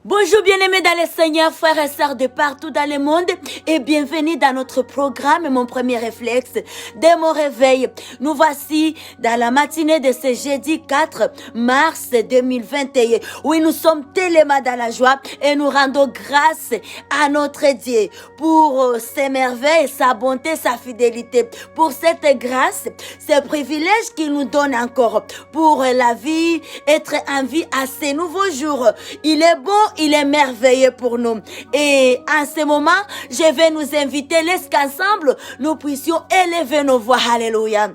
Bonjour bien-aimés dans le Seigneur, frères et sœurs de partout dans le monde et bienvenue dans notre programme. Mon premier réflexe, dès mon réveil, nous voici dans la matinée de ce jeudi 4 mars 2021. Oui, nous sommes tellement dans la joie et nous rendons grâce à notre Dieu pour ses merveilles, sa bonté, sa fidélité, pour cette grâce, ce privilège qu'il nous donne encore pour la vie, être en vie à ces nouveaux jours. Il est bon, il est merveilleux pour nous. Et en ce moment, je vais nous inviter, laisse qu'ensemble, nous puissions élever nos voix. Alléluia.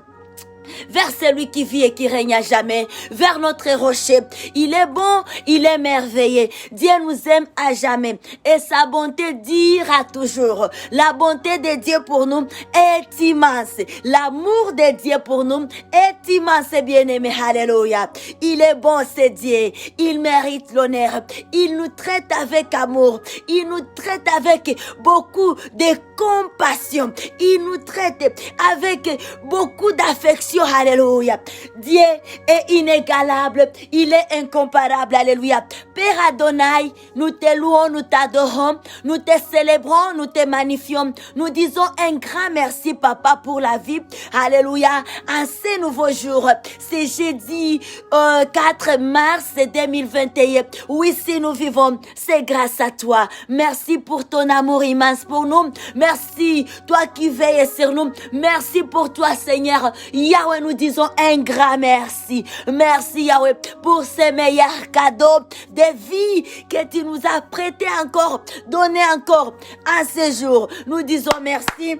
Vers celui qui vit et qui règne à jamais, vers notre rocher. Il est bon, il est merveilleux. Dieu nous aime à jamais et sa bonté dira toujours. La bonté de Dieu pour nous est immense. L'amour de Dieu pour nous est immense, bien-aimé. Alléluia. Il est bon, c'est Dieu. Il mérite l'honneur. Il nous traite avec amour. Il nous traite avec beaucoup de compassion. Il nous traite avec beaucoup d'affection. Alléluia. Dieu est inégalable. Il est incomparable. Alléluia. Père Adonai, nous te louons, nous t'adorons, nous te célébrons, nous te magnifions. Nous disons un grand merci, Papa, pour la vie. Alléluia. En ces nouveaux jours, c'est jeudi 4 mars 2021. Oui, si nous vivons, c'est grâce à toi. Merci pour ton amour immense pour nous. Merci, toi qui veilles sur nous. Merci pour toi, Seigneur. Yahweh, nous disons un grand merci. Merci, Yahweh, pour ces meilleurs cadeaux de vie que tu nous as prêté encore, donné encore en ce jour. Nous disons merci.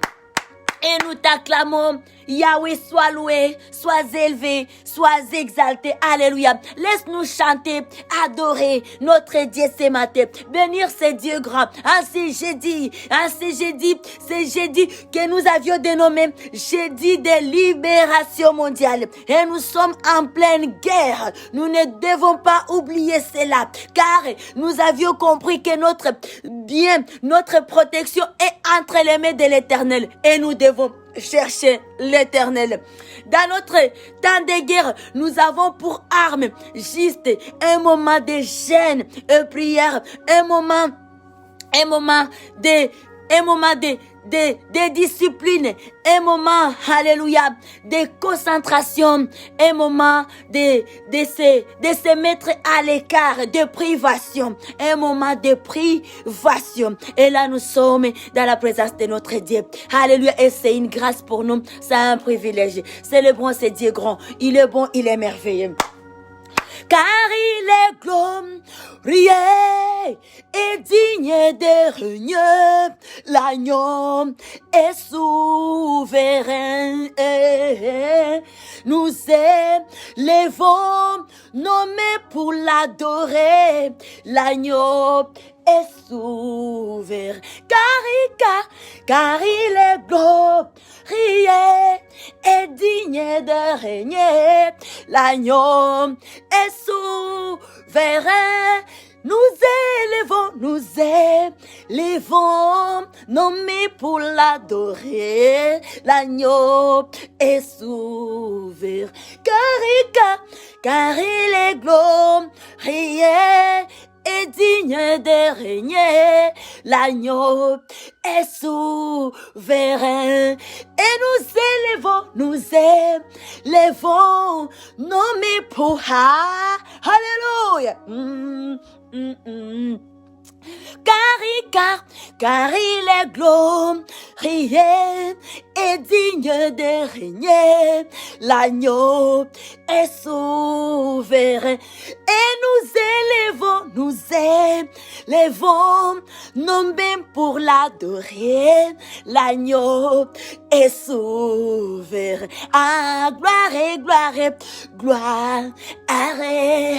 Et nous t'acclamons, Yahweh, sois loué, sois élevé, sois exalté. Alléluia. Laisse-nous chanter, adorer notre Dieu ce matin. Bénir ce Dieu grand. C'est jeudi que nous avions dénommé jeudi de libération mondiale. Et nous sommes en pleine guerre. Nous ne devons pas oublier cela. Car nous avions compris que notre bien, notre protection est entre les mains de l'Éternel. Et nous devons chercher l'Éternel. Dans notre temps de guerre, nous avons pour arme juste un moment de jeûne et prière, un moment de discipline, un moment, alléluia, de concentration, un moment de se mettre à l'écart, de privation, un moment de privation. Et là, nous sommes dans la présence de notre Dieu. Alléluia. Et c'est une grâce pour nous. C'est un privilège. Célébrons ce Dieu grand. Il est bon, il est merveilleux. Car il est glorieux et digne de régner, l'agneau est souverain. Nous élevons nos mains pour l'adorer, l'agneau est souverain. Car il est glorieux et digne de régner, l'agneau est souverain. Nous élevons nos mains pour l'adorer, l'agneau est souverain. Car il est glorieux et digne de régner, l'agneau est souverain. Et nous élevons nos mains pour Alléluia. Car il est glorieux et digne de régner, l'agneau est souverain. Et nous élevons nos mains pour l'adorer, l'agneau est souverain. Ah, gloire,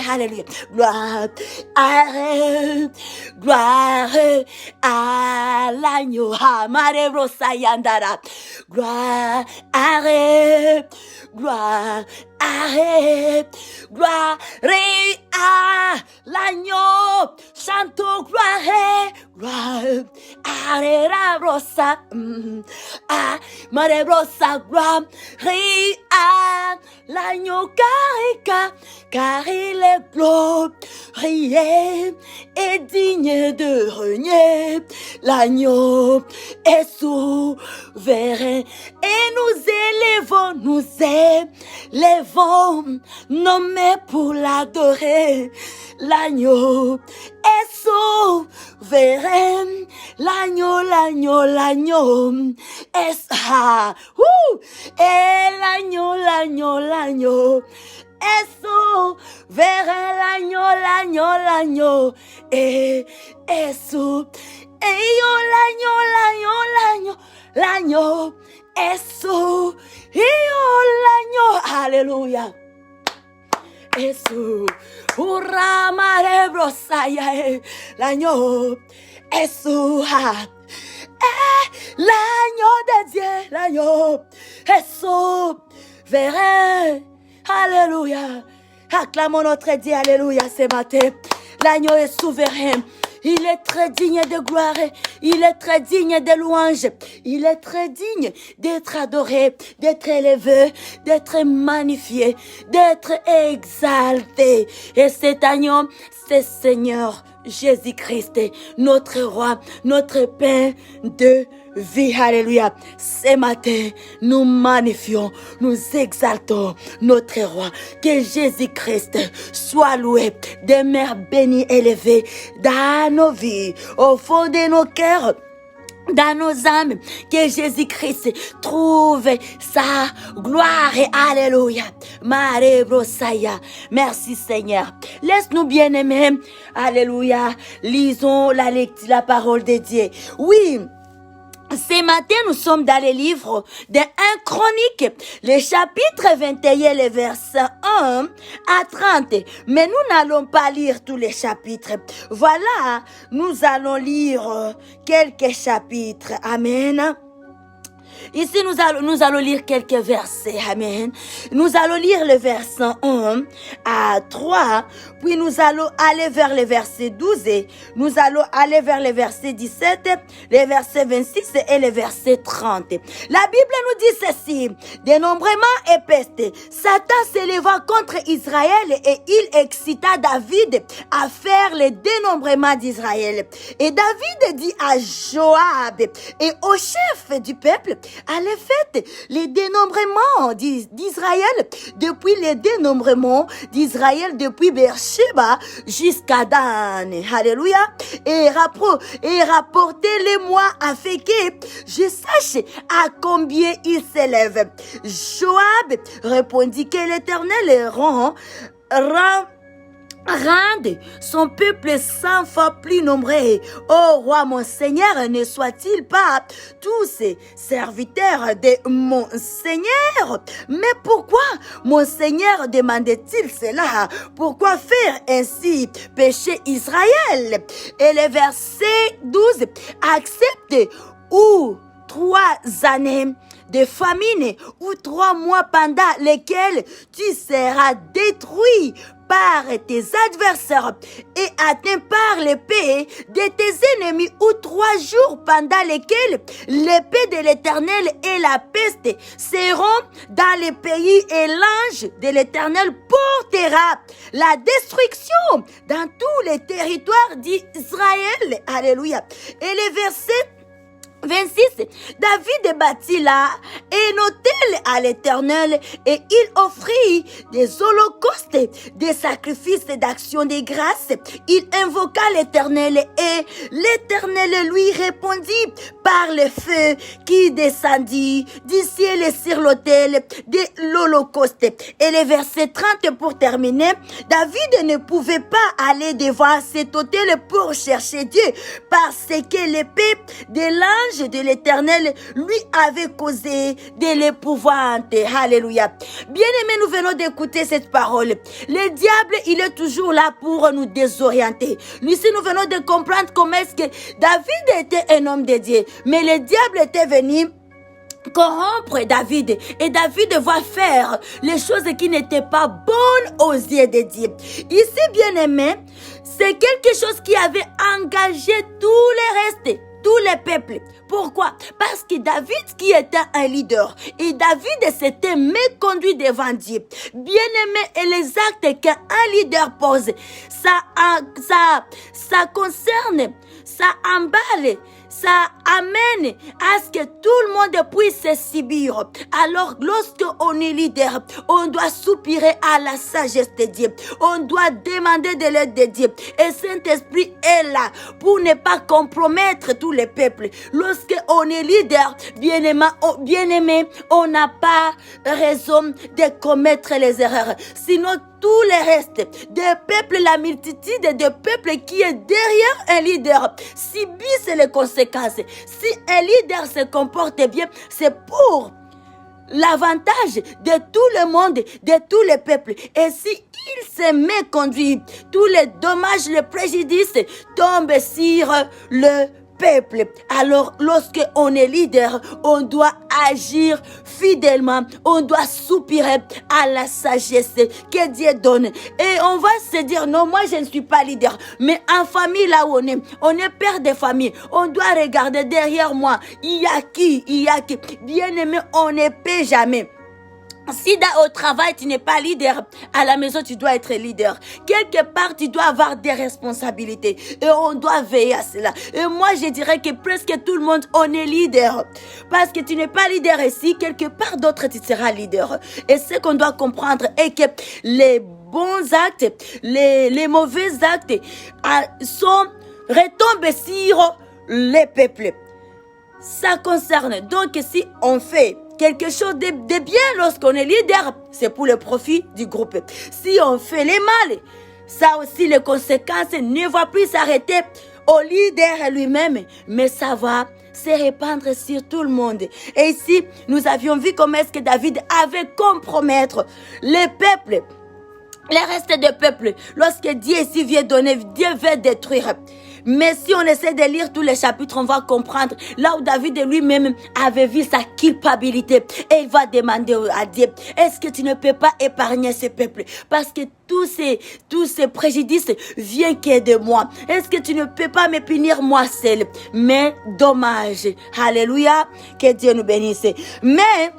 alléluia, gloire à l'agneau, Amarero Sayandara, gloire à l'agneau, chantons gloire Arera brosa, mare brosa gloire, ria, l'agneau car il est glorieux et digne de régner. L'agneau est souverain et nous élevons, nommés pour l'adorer. L'agneau est souverain, l'agneau est et l'agneau est souverain, l'agneau est sous et l'agneau est sous l'agneau, alléluia. Esu, uramare brosaya, l'agneau, Esu, l'agneau de Dieu, l'agneau, Esu, verrai, alléluia, acclamons notre Dieu, alléluia, ce matin, l'agneau est souverain. Il est très digne de gloire, il est très digne de louange, il est très digne d'être adoré, d'être élevé, d'être magnifié, d'être exalté. Et cet agneau, c'est Seigneur Jésus-Christ, notre roi, notre pain de vie. Alléluia. Ce matin, nous magnifions, nous exaltons notre roi. Que Jésus-Christ soit loué, demeure béni, élevé dans nos vies, au fond de nos cœurs, dans nos âmes, que Jésus-Christ trouve sa gloire. Alléluia. Mare brosaya. Merci Seigneur. Laisse-nous bien aimer. Alléluia. Lisons la parole de Dieu. Oui. Ce matin, nous sommes dans le livre de 1 Chronique, le chapitre 21, le verset 1 à 30. Mais nous n'allons pas lire tous les chapitres. Voilà, nous allons lire quelques chapitres. Amen. Ici, nous allons lire quelques versets. Amen. Nous allons lire le verset 1 à 3. Puis nous allons aller vers le verset 12. Et nous allons aller vers le verset 17, le verset 26 et le verset 30. La Bible nous dit ceci. Dénombrement et peste. Satan s'éleva contre Israël et il excita David à faire le dénombrement d'Israël. Et David dit à Joab et au chef du peuple, allez faites les dénombrements d'Israël depuis les dénombrements d'Israël depuis Beersheba jusqu'à Dan. Alléluia. Et rapportez-les-moi afin que je sache à combien ils s'élèvent. Joab répondit que l'Éternel rende son peuple 100 fois plus nombreux. Ô roi, mon Seigneur, ne soit-il pas tous ces serviteurs de mon Seigneur? Mais pourquoi mon Seigneur demandait-il cela? Pourquoi faire ainsi pécher Israël? Et le verset 12, accepte ou 3 années de famine ou 3 mois pendant lesquels tu seras détruit par tes adversaires et atteint par l'épée de tes ennemis, ou 3 jours pendant lesquels l'épée de l'Éternel et la peste seront dans les pays et l'ange de l'Éternel portera la destruction dans tous les territoires d'Israël. Alléluia. Et les versets 26, David bâtit là et hôtel à l'Éternel et il offrit des holocaustes, des sacrifices d'action de grâce. Il invoqua l'Éternel et l'Éternel lui répondit par le feu qui descendit du ciel sur l'autel de l'holocauste. Et le verset 30 pour terminer, David ne pouvait pas aller devant cet autel pour chercher Dieu parce que l'épée de l'ange de l'Éternel lui avait causé de l'épouvante. Alléluia. Bien-aimés, nous venons d'écouter cette parole. Le diable, il est toujours là pour nous désorienter. Ici, nous venons de comprendre comment est-ce que David était un homme de Dieu. Mais le diable était venu corrompre David, et David va faire les choses qui n'étaient pas bonnes aux yeux de Dieu. Ici, bien aimé, c'est quelque chose qui avait engagé tout le reste tous les peuples. Pourquoi? Parce que David qui était un leader, et David s'était méconduit devant Dieu. Bien-aimé, et les actes qu'un leader pose, ça concerne, ça emballe, ça amène à ce que tout le monde puisse se subir. Alors, lorsque on est leader, on doit soupirer à la sagesse de Dieu. On doit demander de l'aide de Dieu. Et Saint-Esprit est là pour ne pas compromettre tous les peuples. Lorsque on est leader, bien-aimé, on n'a pas raison de commettre les erreurs. Sinon, tout le reste des peuples, la multitude de peuples qui est derrière un leader subissent les conséquences. Si un leader se comporte bien, c'est pour l'avantage de tout le monde, de tous les peuples. Et si il se méconduit, tous les dommages, les préjudices tombent sur le peuple. Alors, lorsque on est leader, on doit agir fidèlement, on doit soupirer à la sagesse que Dieu donne. Et on va se dire, non, moi je ne suis pas leader. Mais en famille, là où on est père de famille, on doit regarder derrière moi, il y a qui? Bien aimé, on ne paie jamais. Si au travail, tu n'es pas leader, à la maison, tu dois être leader. Quelque part, tu dois avoir des responsabilités. Et on doit veiller à cela. Et moi, je dirais que presque tout le monde, on est leader. Parce que tu n'es pas leader ici, quelque part d'autre, tu seras leader. Et ce qu'on doit comprendre est que les bons actes, les mauvais actes retombent sur les peuples. Ça concerne. Donc, si on fait quelque chose de bien lorsqu'on est leader, c'est pour le profit du groupe. Si on fait les mal, ça aussi les conséquences ne vont plus s'arrêter au leader lui-même, mais ça va se répandre sur tout le monde. Et ici, nous avions vu comment est-ce que David avait compromettre les peuples, les restes des peuples. Lorsque Dieu ici vient donner, Dieu veut détruire. Mais si on essaie de lire tous les chapitres, on va comprendre là où David lui-même avait vu sa culpabilité. Et il va demander à Dieu, est-ce que tu ne peux pas épargner ce peuple? Parce que tous ces préjudices viennent que de moi. Est-ce que tu ne peux pas me punir moi seul? Mais dommage. Alléluia. Que Dieu nous bénisse. Mais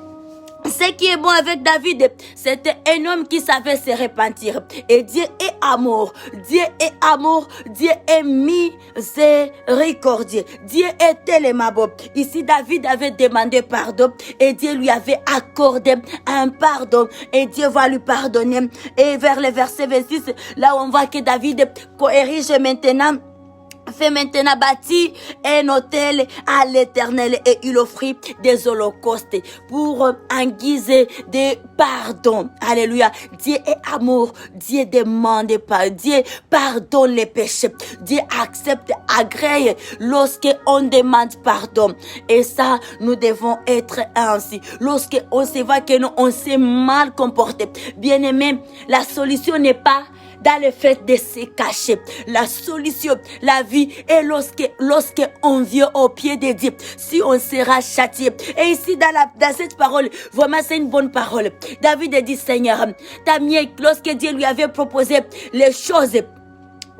ce qui est bon avec David, c'était un homme qui savait se repentir. Et Dieu est amour. Dieu est amour. Dieu est miséricordieux. Dieu est tellement beau. Ici, David avait demandé pardon et Dieu lui avait accordé un pardon. Et Dieu va lui pardonner. Et vers le verset 26, là où on voit que David érige maintenant bâti un autel à l'Éternel et il offrit des holocaustes pour en guise de pardon. Alléluia. Dieu est amour. Dieu demande pas. Dieu pardonne les péchés. Dieu accepte, agrée lorsque on demande pardon. Et ça, nous devons être ainsi. Lorsque on se voit que nous, on s'est mal comporté. Bien aimé, la solution n'est pas dans le fait de se cacher. La solution, la vie est lorsque on vient au pied de Dieu. Si on sera châtié. Et ici, dans cette parole, vraiment, c'est une bonne parole. David a dit, Seigneur, t'as mieux, lorsque Dieu lui avait proposé les choses,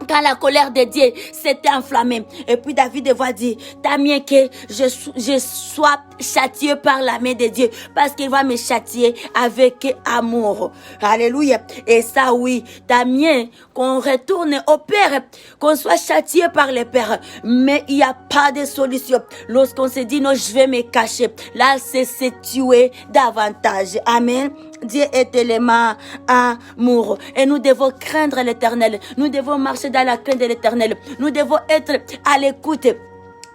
quand la colère de Dieu s'était enflammée. Et puis David va dire, t'as mieux que je sois châtié par la main de Dieu. Parce qu'il va me châtier avec amour. Alléluia. Et ça oui, t'as mieux qu'on retourne au Père, qu'on soit châtié par le Père. Mais il n'y a pas de solution. Lorsqu'on se dit, non, je vais me cacher. Là, c'est se tuer davantage. Amen. Dieu est tellement amour. Et nous devons craindre l'Éternel. Nous devons marcher dans la crainte de l'Éternel. Nous devons être à l'écoute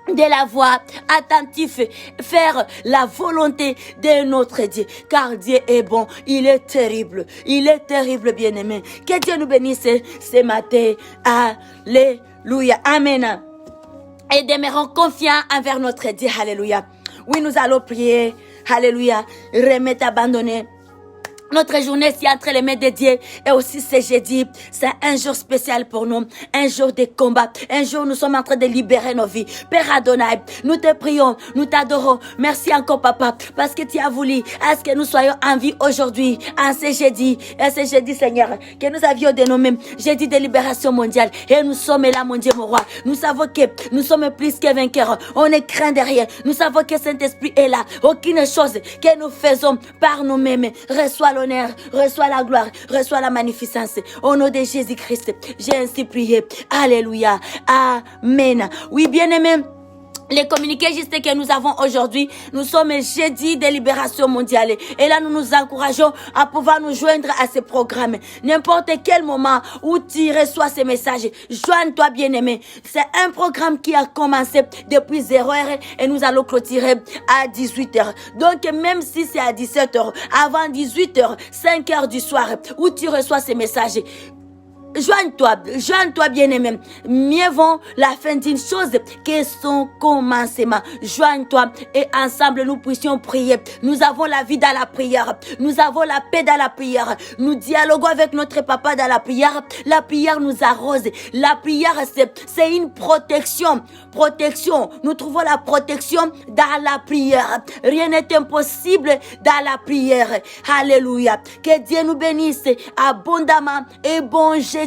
de la voix, attentif, faire la volonté de notre Dieu. Car Dieu est bon, il est terrible, bien-aimé. Que Dieu nous bénisse ce matin. Alléluia. Amen. Et demeurons confiants envers notre Dieu. Alléluia. Oui, nous allons prier. Alléluia. Remettre, abandonner Notre journée est entre les mains de Dieu et aussi ce jeudi, c'est un jour spécial pour nous, un jour de combat, un jour où nous sommes en train de libérer nos vies. Père Adonai, nous te prions, nous t'adorons. Merci encore Papa, parce que tu as voulu à ce que nous soyons en vie aujourd'hui, en ce jeudi, Seigneur, que nous avions dénommé jeudi de libération mondiale. Et nous sommes là, mon Dieu, mon roi. Nous savons que nous sommes plus que vainqueurs. On ne craint de rien. Nous savons que Saint-Esprit est là. Aucune chose que nous faisons par nous-mêmes reçoit l'honneur, reçois la gloire, reçois la magnificence. Au nom de Jésus-Christ, j'ai ainsi prié. Alléluia. Amen. Oui, bien-aimés, les communiqués justes que nous avons aujourd'hui, nous sommes jeudi de libération mondiale. Et là, nous nous encourageons à pouvoir nous joindre à ce programme. N'importe quel moment où tu reçois ces messages, joins-toi bien-aimé. C'est un programme qui a commencé depuis 0h et nous allons clôturer à 18h. Donc, même si c'est à 17h, avant 18h, 5h du soir, où tu reçois ces messages, joins-toi bien-aimé. Mieux vaut la fin d'une chose que son commencement. Joins-toi et ensemble nous puissions prier. Nous avons la vie dans la prière. Nous avons la paix dans la prière. Nous dialoguons avec notre Papa dans la prière. La prière nous arrose. La prière, c'est une protection. Protection. Nous trouvons la protection dans la prière. Rien n'est impossible dans la prière. Alléluia. Que Dieu nous bénisse abondamment et bon jeudi.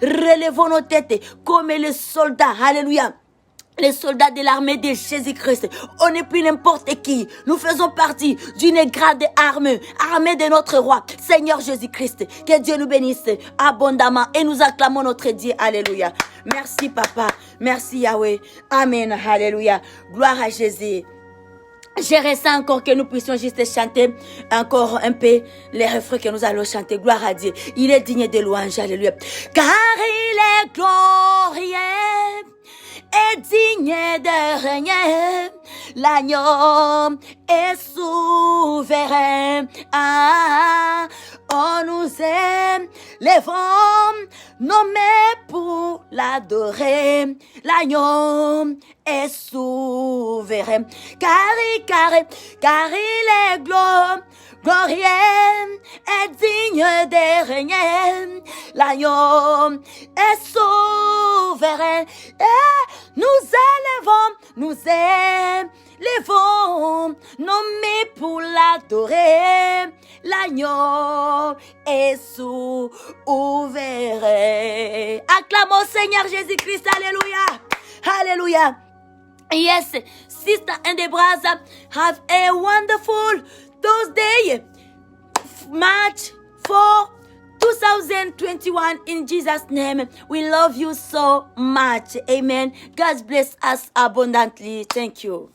Relevons nos têtes comme les soldats. Alléluia. Les soldats de l'armée de Jésus-Christ. On n'est plus n'importe qui. Nous faisons partie d'une grande armée de notre roi, Seigneur Jésus-Christ. Que Dieu nous bénisse abondamment et nous acclamons notre Dieu. Alléluia. Merci Papa. Merci Yahweh. Amen. Alléluia. Gloire à Jésus. J'aimerais ça encore que nous puissions juste chanter encore un peu les refrains que nous allons chanter. Gloire à Dieu. Il est digne de louange. Alléluia. Car il est glorieux et digne de régner. L'agneau est souverain. Ah, on nous aime, les femmes nommés pour l'adorer. L'agneau est souverain. Car il est glorieux et digne de régner. L'agneau est souverain. Et nous élevons, nommés pour l'adorer. L'agneau est souverain. Acclamons Seigneur Jésus-Christ. Alléluia. Alléluia. Yes, Sister Andebraza, have a wonderful Thursday, March 4, 2021. In Jesus' name, we love you so much. Amen. God bless us abundantly. Thank you.